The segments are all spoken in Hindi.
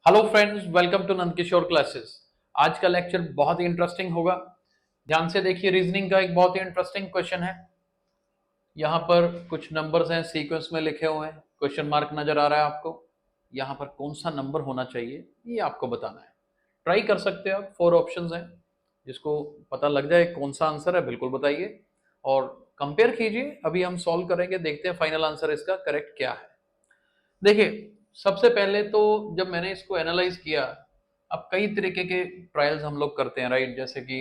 Hello friends, welcome to Nandkishore classes. आज का लेक्चर बहुत ही इंटरेस्टिंग होगा। ध्यान से देखिए, रीजनिंग का एक बहुत ही इंटरेस्टिंग क्वेश्चन है। यहाँ पर कुछ नंबर्स हैं, सीक्वेंस में लिखे हुए हैं, क्वेश्चन मार्क नजर आ रहा है आपको। यहाँ पर कौन सा नंबर होना चाहिए ये आपको बताना है। ट्राई कर सकते हो आप, 4 ऑप्शंस हैं, जिसको पता लग जाए कौन सा आंसर है बिल्कुल बताइए और कंपेयर कीजिए। अभी हम सॉल्व करेंगे, देखते हैं फाइनल आंसर इसका करेक्ट क्या है। देखिए, सबसे पहले तो जब मैंने इसको एनालाइज किया, अब कई तरीके के ट्रायल्स हम लोग करते हैं, राइट। जैसे कि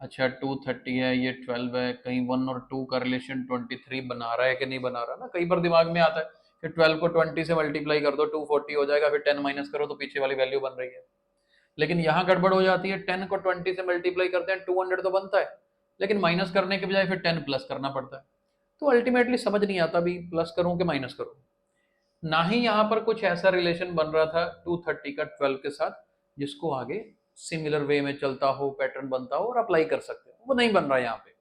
अच्छा 230 है, ये 12 है, कहीं 1 और 2 का रिलेशन 23 बना रहा है कि नहीं बना रहा ना। कई बार दिमाग में आता है कि 12 को 20 से मल्टीप्लाई कर दो 240 हो जाएगा, फिर 10 माइनस करो तो पीछे वाली वैल्यू बन रही है। लेकिन यहाँ गड़बड़ हो जाती है, 10 को 20 से मल्टीप्लाई करते हैं 200 तो बनता है, लेकिन माइनस करने के बजाय फिर 10 प्लस करना पड़ता है। तो अल्टीमेटली समझ नहीं आता भी प्लस करूं कि माइनस करूं। ना ही यहाँ पर कुछ ऐसा रिलेशन बन रहा था 230 का 12 के साथ जिसको आगे सिमिलर वे में चलता हो, पैटर्न बनता हो और अप्लाई कर सकते हो, वो नहीं बन रहा है यहाँ पे।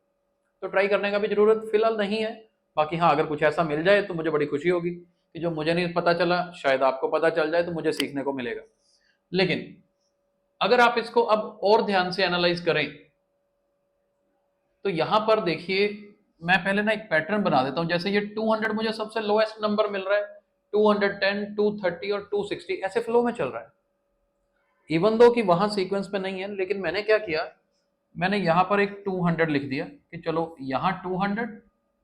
तो ट्राई करने का भी जरूरत फिलहाल नहीं है। बाकी हाँ, अगर कुछ ऐसा मिल जाए तो मुझे बड़ी खुशी होगी कि जो मुझे नहीं पता चला शायद आपको पता चल जाए, तो मुझे सीखने को मिलेगा। लेकिन अगर आप इसको अब और ध्यान से एनालाइज करें तो यहां पर देखिए, मैं पहले ना एक पैटर्न बना देता हूं। जैसे ये 200 मुझे सबसे लोएस्ट नंबर मिल रहा है, 210, 230 और 260 ऐसे फ्लो में चल रहा है। इवन दो कि वहां सीक्वेंस में नहीं है, लेकिन मैंने क्या किया, मैंने यहां पर एक 200 लिख दिया कि चलो यहाँ 200,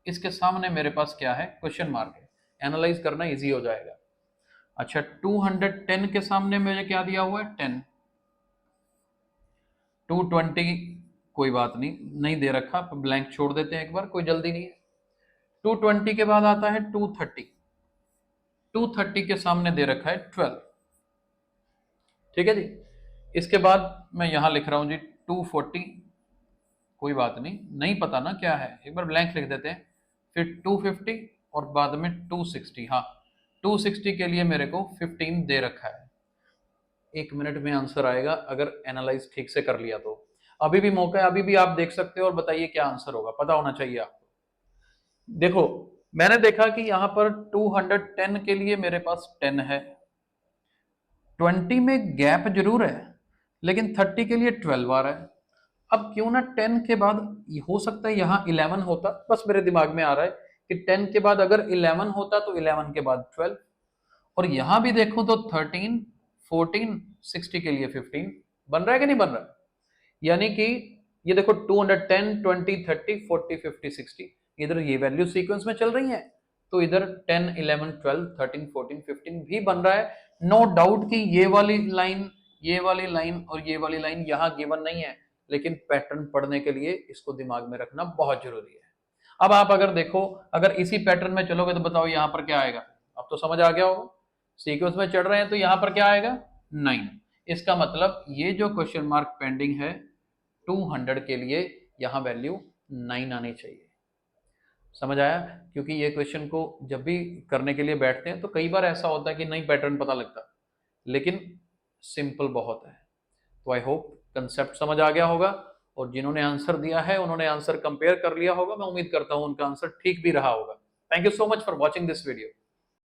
इसके सामने मेरे पास क्या है, क्वेश्चन मार्क है, एनालाइज करना इजी हो जाएगा। अच्छा 210 के सामने मुझे क्या दिया हुआ है, 10। 220 कोई बात नहीं, नहीं दे रखा, ब्लैंक छोड़ देते हैं एक बार, कोई जल्दी नहीं है। 220 के बाद आता है 230, 230 के सामने दे रखा है 12। ठीक है जी। इसके बाद मैं यहां लिख रहा हूं जी 240, कोई बात नहीं, नहीं पता ना क्या है, एक बार ब्लैंक लिख देते हैं। फिर 250 और बाद में 260। हाँ, 260 के लिए मेरे को 15 दे रखा है। 1 मिनट में आंसर आएगा अगर एनालाइज ठीक से कर लिया तो। अभी भी मौका है, अभी भी आप देख सकते हो और बताइए क्या आंसर होगा, पता होना चाहिए आपको। देखो, मैंने देखा कि यहां पर 210 के लिए मेरे पास 10 है, 20 में गैप जरूर है, लेकिन 30 के लिए 12 आ रहा है। अब क्यों ना 10 के बाद, हो सकता है यहाँ 11 होता, बस मेरे दिमाग में आ रहा है कि 10 के बाद अगर 11 होता तो 11 के बाद 12, और यहां भी देखूं तो 13, 14, 60 के लिए 15 बन रहा है कि नहीं बन रहा है। यानी कि ये देखो 210, 20, 30, 40, 50, 60, इधर ये वैल्यू सीक्वेंस में चल रही है, तो इधर 10, 11, 12, 13, 14, 15 भी बन रहा है। नो डाउट कि ये वाली लाइन, ये वाली लाइन और ये वाली लाइन यहाँ गिवन नहीं है, लेकिन पैटर्न पढ़ने के लिए इसको दिमाग में रखना बहुत जरूरी है। अब आप अगर देखो, अगर इसी पैटर्न में चलोगे तो बताओ यहाँ पर क्या आएगा। अब तो समझ आ गया होगा, सीक्वेंस में चढ़ रहे हैं तो यहाँ पर क्या आएगा, 9। इसका मतलब ये जो क्वेश्चन मार्क पेंडिंग है 200 के लिए, यहाँ वैल्यू 9 आनी चाहिए। समझ आया। क्योंकि ये क्वेश्चन को जब भी करने के लिए बैठते हैं तो कई बार ऐसा होता है कि नहीं पैटर्न पता लगता, लेकिन सिंपल बहुत है। तो आई होप कंसेप्ट समझ आ गया होगा, और जिन्होंने आंसर दिया है उन्होंने आंसर कंपेयर कर लिया होगा। मैं उम्मीद करता हूं उनका आंसर ठीक भी रहा होगा। Thank you so much for watching this video.